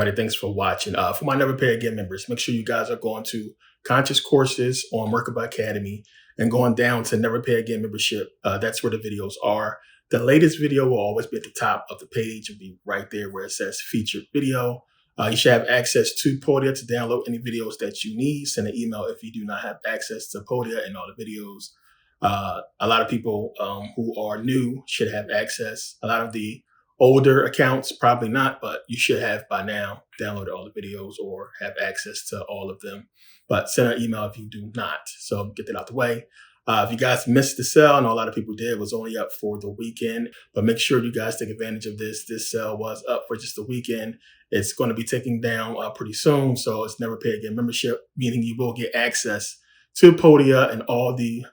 everybody, thanks for watching. For my Never Pay Again members, make sure you guys are going to Conscious courses on Merkabah Academy and going down to Never Pay Again membership. That's where the videos are. The latest video will always be at the top of the page. It'll be right there where it says featured video. You should have access to Podia to download any videos that you need. Send an email if you do not have access to Podia and all the videos. A lot of people who are new should have access. A lot of the older accounts, probably not, but you should have by now downloaded all the videos or have access to all of them. But send an email if you do not. So get that out the way. If you guys missed the sale, I know a lot of people did, it was only up for the weekend, but make sure you guys take advantage of this. This sale was up for just the weekend. It's going to be taking down pretty soon. So it's Never Pay Again membership, meaning you will get access to Podia and all the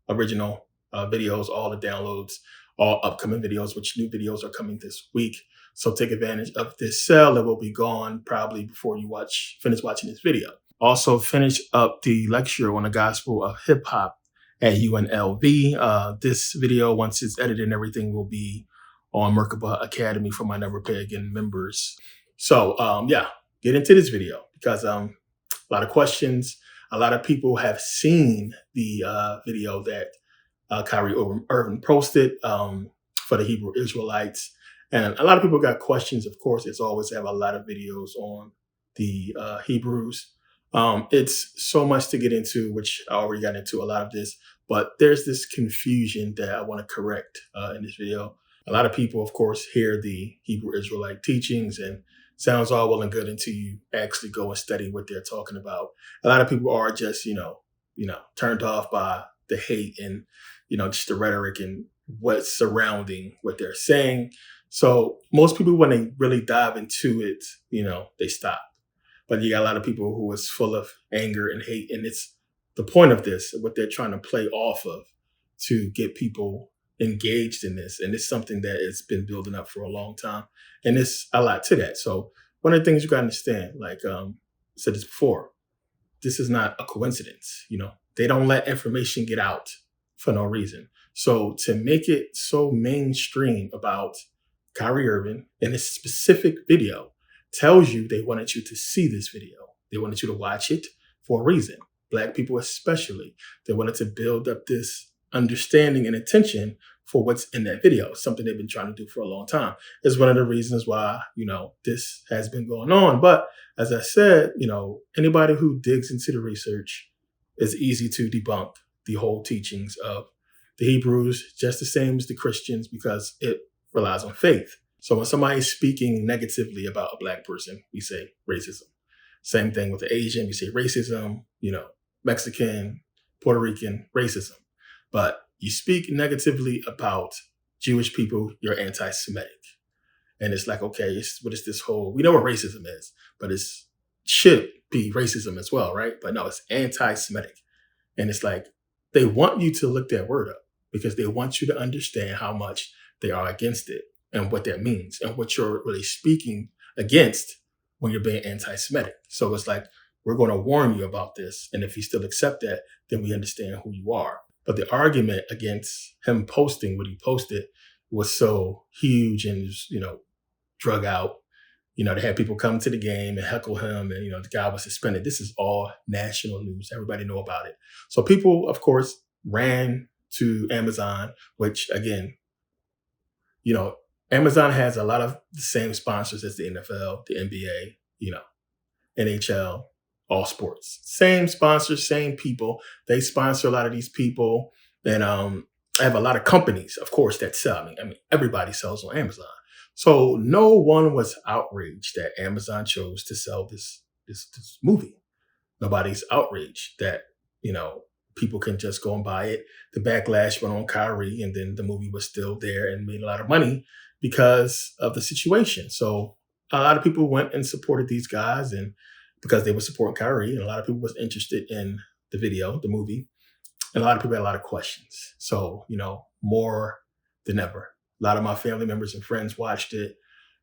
original videos, all the downloads, all upcoming videos, which new videos are coming this week. So take advantage of this sale. It will be gone probably before you finish watching this video. Also finish up the lecture on the gospel of hip hop at UNLV. This video, once it's edited and everything, will be on Merkabah Academy for my Never Pay Again members. So yeah, get into this video because a lot of questions. A lot of people have seen the video that Kyrie Irving posted for the Hebrew Israelites. And a lot of people got questions. Of course, it's always have a lot of videos on the Hebrews. It's so much to get into, which I already got into a lot of this, but there's this confusion that I want to correct in this video. A lot of people, of course, hear the Hebrew Israelite teachings and sounds all well and good until you actually go and study what they're talking about. A lot of people are just, turned off by the hate and, just the rhetoric and what's surrounding what they're saying. So most people, when they really dive into it, they stop. But you got a lot of people who is full of anger and hate. And it's the point of this, what they're trying to play off of to get people engaged in this. And it's something that has been building up for a long time. And there's a lot to that. So one of the things you got to understand, like I said this before, this is not a coincidence. They don't let information get out for no reason. So to make it so mainstream about Kyrie Irving in this specific video tells you they wanted you to see this video. They wanted you to watch it for a reason. Black people especially. They wanted to build up this understanding and attention for what's in that video, something they've been trying to do for a long time. It's one of the reasons why, this has been going on. But as I said, anybody who digs into the research, it's easy to debunk the whole teachings of the Hebrews, just the same as the Christians, because it relies on faith. So when somebody's speaking negatively about a Black person, we say racism. Same thing with the Asian, we say racism, Mexican, Puerto Rican, racism. But you speak negatively about Jewish people, you're anti-Semitic. And it's like, okay, what is this whole, we know what racism is, but it should be racism as well, right? But no, it's anti-Semitic. And it's like, they want you to look that word up because they want you to understand how much they are against it and what that means and what you're really speaking against when you're being anti-Semitic. So it's like, we're going to warn you about this. And if you still accept that, then we understand who you are. But the argument against him posting what he posted was so huge and, drug out. They had people come to the game and heckle him and, the guy was suspended. This is all national news. Everybody know about it. So people, of course, ran to Amazon, which again, Amazon has a lot of the same sponsors as the NFL, the NBA, NHL, all sports. Same sponsors, same people. They sponsor a lot of these people. And I have a lot of companies, of course, that sell. I mean, everybody sells on Amazon. So no one was outraged that Amazon chose to sell this movie. Nobody's outraged that, people can just go and buy it. The backlash went on Kyrie, and then the movie was still there and made a lot of money because of the situation. So a lot of people went and supported these guys and because they were supporting Kyrie, and a lot of people was interested in the video, the movie, and a lot of people had a lot of questions. So, more than ever. A lot of my family members and friends watched it.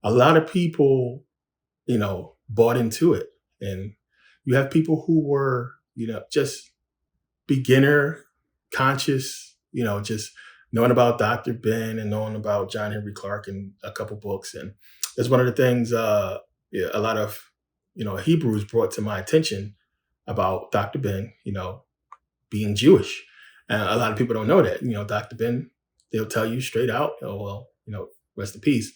A lot of people, bought into it. And you have people who were, just beginner, conscious, just knowing about Dr. Ben and knowing about John Henry Clark and a couple books. And it's one of the things yeah, a lot of, Hebrews brought to my attention about Dr. Ben, being Jewish. And a lot of people don't know that. Dr. Ben, they'll tell you straight out, rest in peace.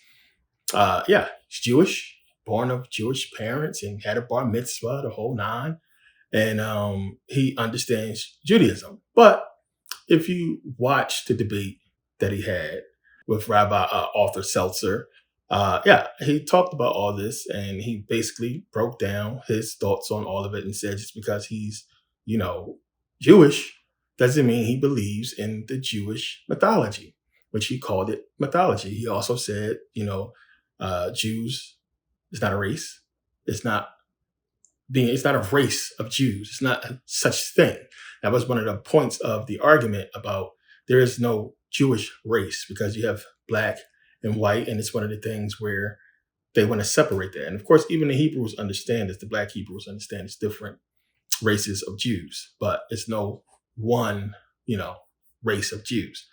Yeah, he's Jewish, born of Jewish parents, and had a bar mitzvah, the whole nine. And he understands Judaism. But if you watch the debate that he had with Rabbi Arthur Seltzer, yeah, he talked about all this, and he basically broke down his thoughts on all of it and said just because he's, Jewish doesn't mean he believes in the Jewish mythology, which he called it mythology. He also said, Jews is not a race. It's not a race of Jews. It's not such thing. That was one of the points of the argument about there is no Jewish race because you have black and white, and it's one of the things where they want to separate that. And of course, even the Hebrews understand this. The black Hebrews understand it's different races of Jews, but it's no one, race of Jews.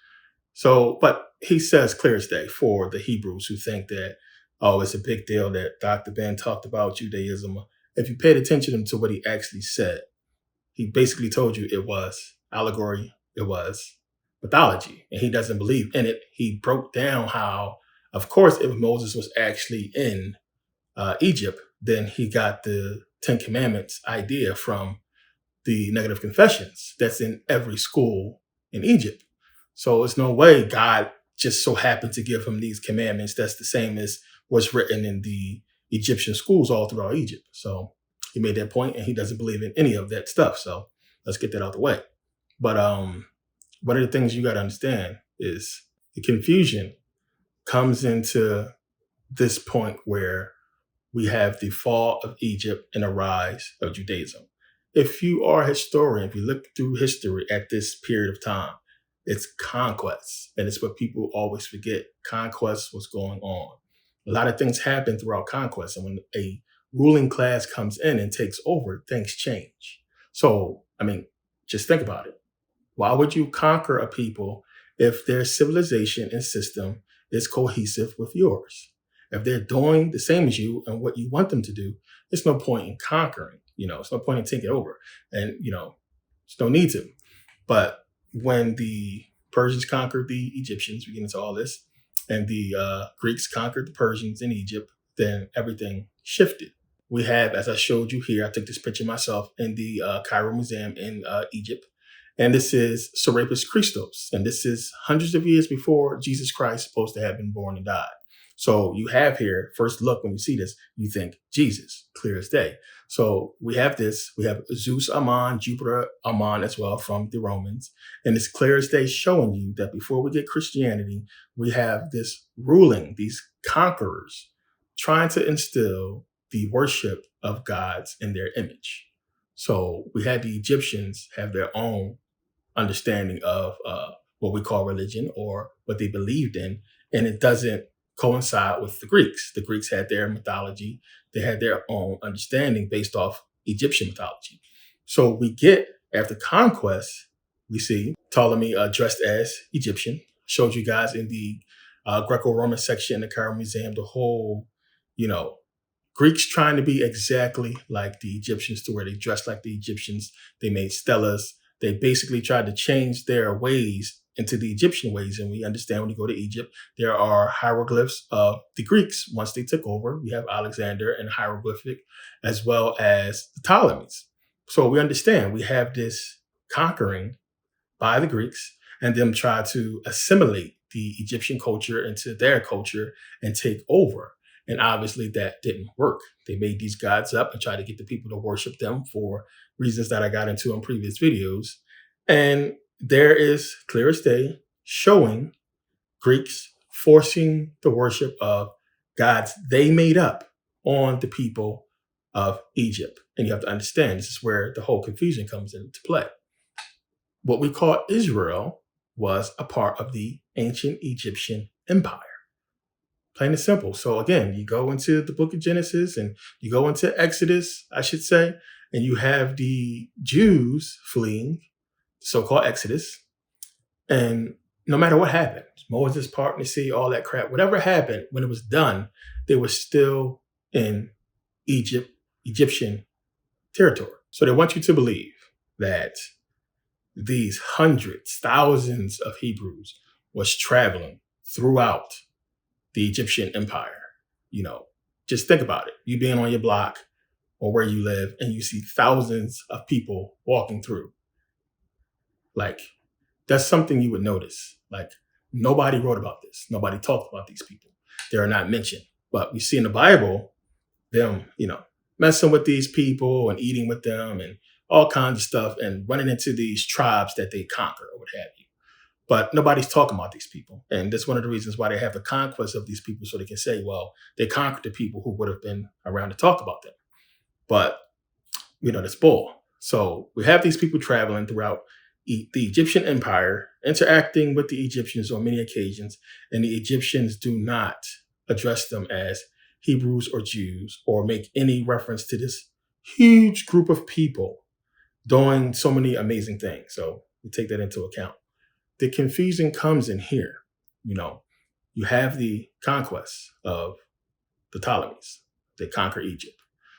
So, but he says clear as day for the Hebrews who think that, oh, it's a big deal that Dr. Ben talked about Judaism. If you paid attention to what he actually said, he basically told you it was allegory, it was mythology, and he doesn't believe in it. He broke down how, of course, if Moses was actually in Egypt, then he got the Ten Commandments idea from the negative confessions that's in every school in Egypt. So it's no way God just so happened to give him these commandments that's the same as what's written in the Egyptian schools all throughout Egypt. So he made that point, and he doesn't believe in any of that stuff. So let's get that out the way. But one of the things you got to understand is the confusion comes into this point where we have the fall of Egypt and the rise of Judaism. If you are a historian, if you look through history at this period of time, it's conquest. And it's what people always forget. Conquest was going on. A lot of things happen throughout conquest. And when a ruling class comes in and takes over, things change. So, just think about it. Why would you conquer a people if their civilization and system is cohesive with yours? If they're doing the same as you and what you want them to do, there's no point in conquering. It's no point in taking over. And, there's no need to. But when the Persians conquered the Egyptians, we get into all this, and the Greeks conquered the Persians in Egypt, then everything shifted. We have, as I showed you here, I took this picture myself in the Cairo Museum in Egypt. And this is Serapis Christos. And this is hundreds of years before Jesus Christ is supposed to have been born and died. So you have here, first look, when you see this, you think Jesus, clear as day. So we have this, we have Zeus Ammon, Jupiter Ammon as well from the Romans. And it's clear as day showing you that before we get Christianity, we have this ruling, these conquerors trying to instill the worship of gods in their image. So we had the Egyptians have their own understanding of what we call religion or what they believed in, and it doesn't coincide with the Greeks. The Greeks had their mythology. They had their own understanding based off Egyptian mythology. So we get, after conquest, we see Ptolemy dressed as Egyptian. Showed you guys in the Greco-Roman section in the Cairo Museum, the whole, Greeks trying to be exactly like the Egyptians to where they dressed like the Egyptians. They made stelas. They basically tried to change their ways into the Egyptian ways. And we understand when you go to Egypt, there are hieroglyphs of the Greeks. Once they took over, we have Alexander and hieroglyphic, as well as the Ptolemies. So we understand we have this conquering by the Greeks and them try to assimilate the Egyptian culture into their culture and take over. And obviously that didn't work. They made these gods up and tried to get the people to worship them for reasons that I got into in previous videos. And there is clear as day showing Greeks forcing the worship of gods they made up on the people of Egypt. And you have to understand, this is where the whole confusion comes into play. What we call Israel was a part of the ancient Egyptian empire. Plain and simple. So again, you go into the book of Genesis and you go into Exodus, I should say, and you have the Jews fleeing, so-called Exodus. And no matter what happened, Moses parting the sea, all that crap, whatever happened, when it was done, they were still in Egyptian territory. So they want you to believe that these hundreds, thousands of Hebrews was traveling throughout the Egyptian empire. Just think about it. You being on your block or where you live and you see thousands of people walking through. Like, that's something you would notice. Like, nobody wrote about this. Nobody talked about these people. They are not mentioned. But we see in the Bible them, messing with these people and eating with them and all kinds of stuff and running into these tribes that they conquer or what have you. But nobody's talking about these people. And that's one of the reasons why they have the conquest of these people, so they can say, well, they conquered the people who would have been around to talk about them. But, that's bull. So we have these people traveling throughout the Egyptian empire, interacting with the Egyptians on many occasions, and the Egyptians do not address them as Hebrews or Jews or make any reference to this huge group of people doing so many amazing things. So we take that into account. The confusion comes in here. You have the conquest of the Ptolemies. They conquer Egypt.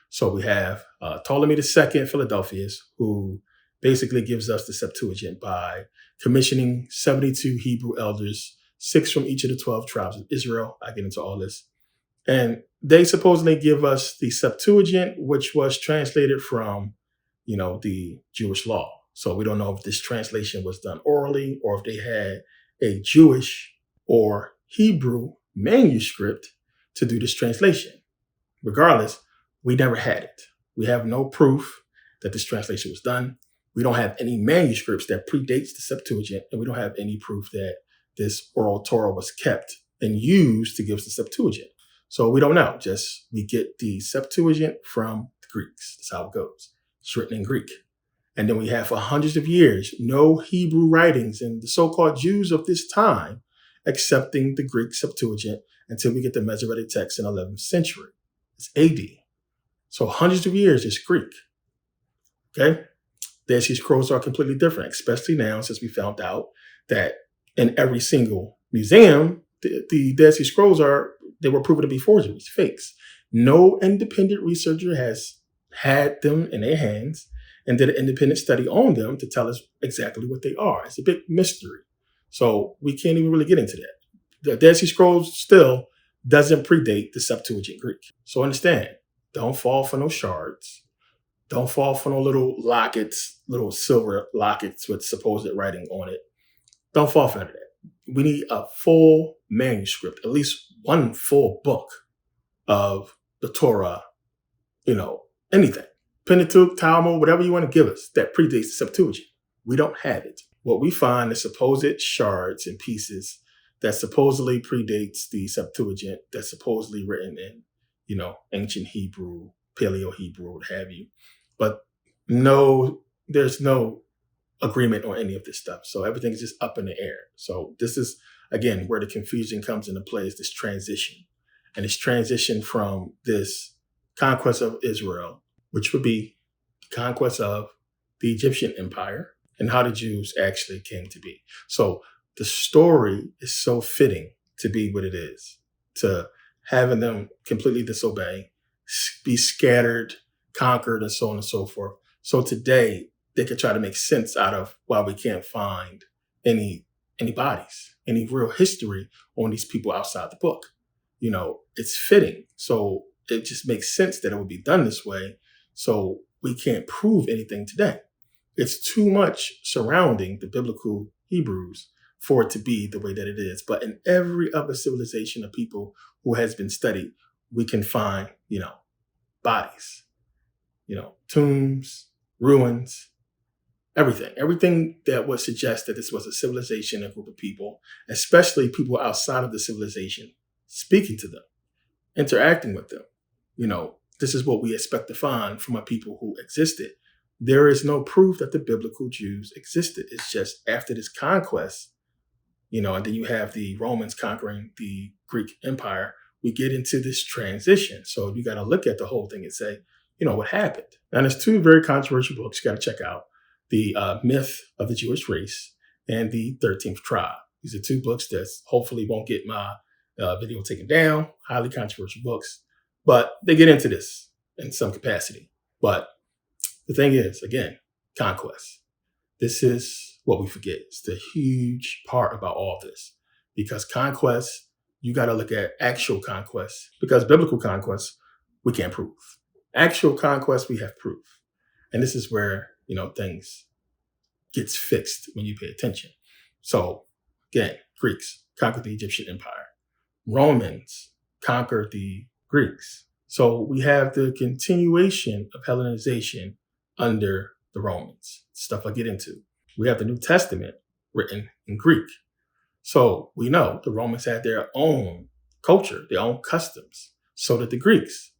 So we have Ptolemy II Philadelphus, who basically gives us the Septuagint by commissioning 72 Hebrew elders, 6 from each of the 12 tribes of Israel. I get into all this. And they supposedly give us the Septuagint, which was translated from, the Jewish law. So we don't know if this translation was done orally or if they had a Jewish or Hebrew manuscript to do this translation. Regardless, we never had it. We have no proof that this translation was done. We don't have any manuscripts that predates the Septuagint, and we don't have any proof that this oral Torah was kept and used to give us the Septuagint. So we don't know. Just we get the Septuagint from the Greeks. That's how it goes. It's written in Greek. And then we have for hundreds of years, no Hebrew writings and the so-called Jews of this time accepting the Greek Septuagint until we get the Masoretic text in the 11th century. It's AD. So hundreds of years is Greek. Okay? Dead Sea Scrolls are completely different, especially now since we found out that in every single museum, the Dead Sea Scrolls they were proven to be forgeries, fakes. No independent researcher has had them in their hands and did an independent study on them to tell us exactly what they are. It's a big mystery. So we can't even really get into that. The Dead Sea Scrolls still doesn't predate the Septuagint Greek. So understand, don't fall for no shards. Don't fall for no little lockets, little silver lockets with supposed writing on it. Don't fall for that. We need a full manuscript, at least one full book of the Torah, anything. Pentateuch, Talmud, whatever you want to give us that predates the Septuagint. We don't have it. What we find is supposed shards and pieces that supposedly predates the Septuagint, that's supposedly written in, ancient Hebrew, Paleo-Hebrew, what have you. But no, there's no agreement on any of this stuff. So everything is just up in the air. So this is, again, where the confusion comes into play, is this transition. And it's transition from this conquest of Israel, which would be the conquest of the Egyptian empire, and how the Jews actually came to be. So the story is so fitting to be what it is, to having them completely disobey, be scattered, conquered, and so on and so forth. So today they could try to make sense out of why we can't find any bodies, any real history on these people outside the book. It's fitting. So it just makes sense that it would be done this way. So we can't prove anything today. It's too much surrounding the biblical Hebrews for it to be the way that it is. But in every other civilization of people who has been studied, we can find, bodies, tombs, ruins, everything that would suggest that this was a civilization, a group of people, especially people outside of the civilization, speaking to them, interacting with them. This is what we expect to find from a people who existed. There is no proof that the biblical Jews existed. It's just after this conquest, and then you have the Romans conquering the Greek Empire, we get into this transition. So you got to look at the whole thing and say, what happened? And there's two very controversial books you got to check out: The Myth of the Jewish Race and The 13th Tribe. These are two books that hopefully won't get my video taken down. Highly controversial books, but they get into this. in some capacity. But the thing is, again, conquest. This is what we forget. It's the huge part about all this. Because conquest, you got to look at actual conquest. Because biblical conquest, we can't prove. Actual conquest, we have proof. And this is where, things gets fixed when you pay attention. So again, Greeks conquered the Egyptian Empire. Romans conquered the Greeks. So we have the continuation of Hellenization under the Romans, stuff I get into. We have the New Testament written in Greek. So we know the Romans had their own culture, their own customs. So did the Greeks.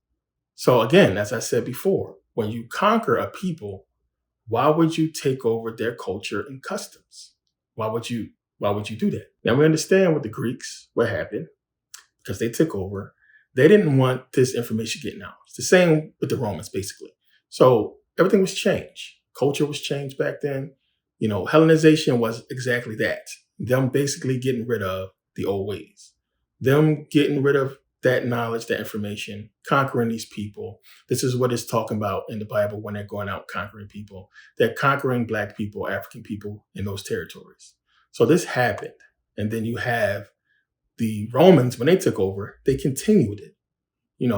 So again, as I said before, when you conquer a people, why would you take over their culture and customs? Why would you do that? Now we understand with the Greeks, what happened, because they took over. They didn't want this information getting out. It's the same with the Romans, basically. So everything was changed. Culture was changed back then. Hellenization was exactly that. Them basically getting rid of the old ways. Them getting rid of that knowledge, that information, conquering these people. This is what it's talking about in the Bible when they're going out conquering people. They're conquering Black people, African people in those territories. So this happened. And then you have the Romans, when they took over, they continued it.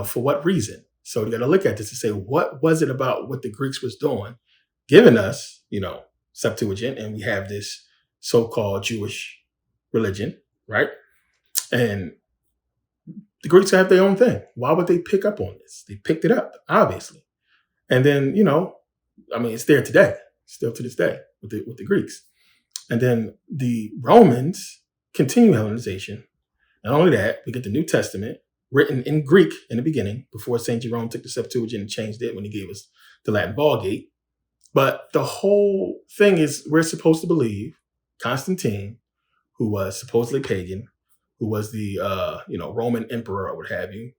For what reason? So you got to look at this and say, what was it about what the Greeks was doing, giving us, Septuagint, and we have this so-called Jewish religion, right? And the Greeks have their own thing. Why would they pick up on this? They picked it up, obviously. And then, it's there today, still to this day with the Greeks. And then the Romans continue Hellenization. Not only that, we get the New Testament written in Greek in the beginning before St. Jerome took the Septuagint and changed it when he gave us the Latin Vulgate. But the whole thing is we're supposed to believe Constantine, who was supposedly pagan, who was the, Roman emperor or what have you,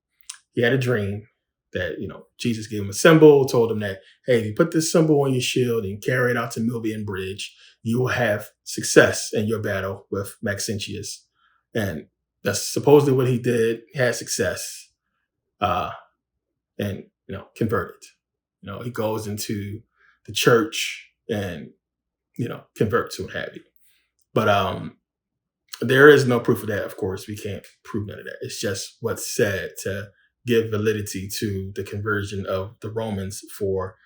he had a dream that, Jesus gave him a symbol, told him that, hey, if you put this symbol on your shield and carry it out to Milvian Bridge, you will have success in your battle with Maxentius. And that's supposedly what he did. He had success and, converted. He goes into the church and, converts or what have you. But there is no proof of that, of course. We can't prove none of that. It's just what's said to give validity to the conversion of the Romans for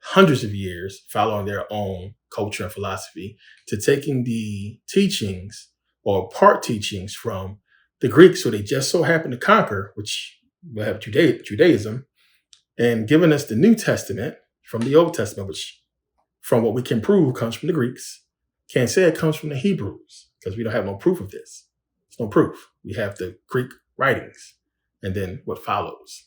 hundreds of years, following their own culture and philosophy, to taking the teachings or part teachings from the Greeks, who they just so happened to conquer, which we have Judaism, and giving us the New Testament from the Old Testament, which from what we can prove comes from the Greeks. Can't say it comes from the Hebrews because we don't have no proof of this. There's no proof. We have the Greek writings and then what follows.